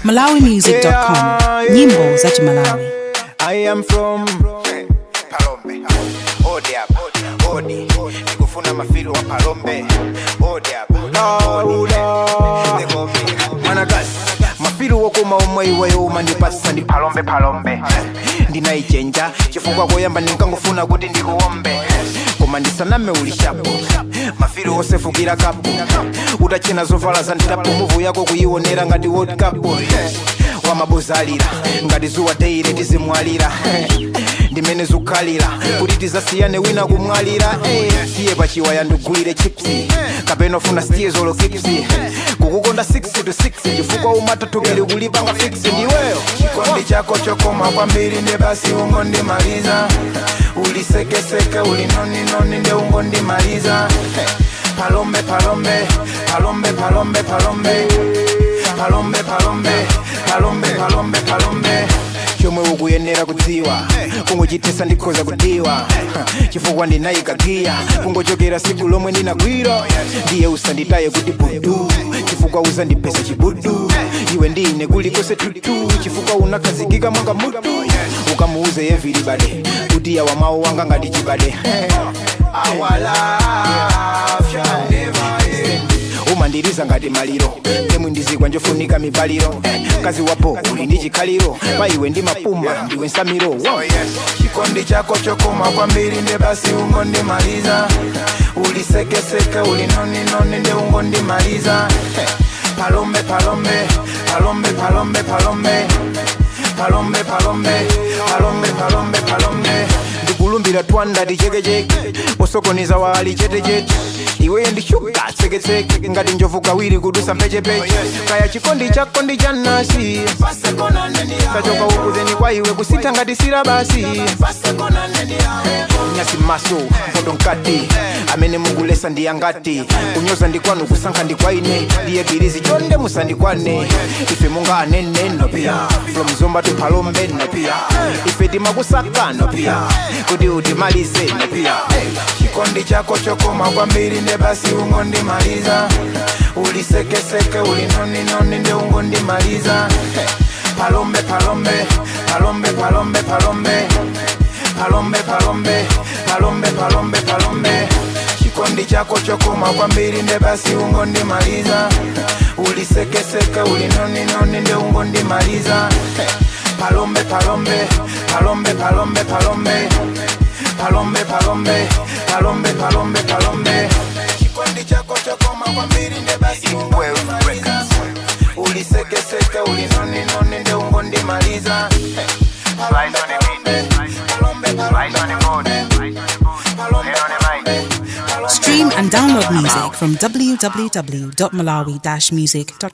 MalawiMusic.com. Nyimbo za Malawi. I am from Palombe. Odi hapa, odi. Nikufuna mafiru wa Palombe. Odi hapa, odi. Managasi, mafiru wako maumwe iwayo umandipasa ndi Palombe. Ndinaichenja, chifukwa koyamba ninkangofuna kuti ndikuombe. Koma ndisaname ulishapo, mafiru wose fukira kapo. Utachina zovala za ndapo, muvu yako kuyiwonera ngati World Cup. Wamabozalira ngati zuwa teire tizimwalira ndimene zukhalira kuti tizasiyane wina kumwalira siye pachiwaya ndigulire chipsi kapena ufuna stiye zolo kipsi kukukonda 6 to 6 chifukwa umatatukeli kulipanga fix ndiweyo chikondi chako chokoma kwambiri nde basi ungondimaliza ulisekeseke ulinoni nde ungondimaliza Palombe chomwe ukuyenera kudziwa kungochitesa ndikhoza kudiwa chifukwa ndinayikagiya kungochokera siku lomwe ndinagwira ndiye usanditaye kuti budu chifukwa uzandipesa chibudu iwe ndine kulikose tutu chifukwa unakazikika mwanga mutu ukamuuze everybody kuti yawa mawu wanga ngati chibade umandiriza ngati maliro temwe ndizikwa njofunika mibaliro kazi wapo uli ndi chikhaliro pa iwe ndi mapuma ndiwe nsamiro chikondi chako chokoma kwambiri nde basi ungondimaliza ulisekeseke ulinoni nde ungondimaliza Palombe ndikulumbira twanda tichekecheke posokoniza wali chetechete iwe ndishuka tseketseke ngati njovu kawiri kudusa mpechepeche kaya chikondi chako ndi chanasi kachoka ukuzeni kwa iwe kusitha ngati sirabasi nyasi maso mpoto nkati amene mugulesa ndiyangati kunyoza ndikwanu kusankha ndikwaine ndiye birizi chonde musandikwane ife munga anene nopia from Zomba to Palombe nopia ife timakusaka nopia kuti utimalize nopia chikondi chako chokoma kwambiri nde basi ungondimaliza ulisekeseke ulinoni nde ungondimaliza Palombe chikondi chako chokoma kwambiri nde basi ungondimaliza ulisekeseke ulinoni nde ungondimaliza Palombe chikondi chako chokoma kwambiri nde basi ungondimaliza ulisekeseke ulinoni nde ungondimaliza Stream and download music from www.malawi-music.com.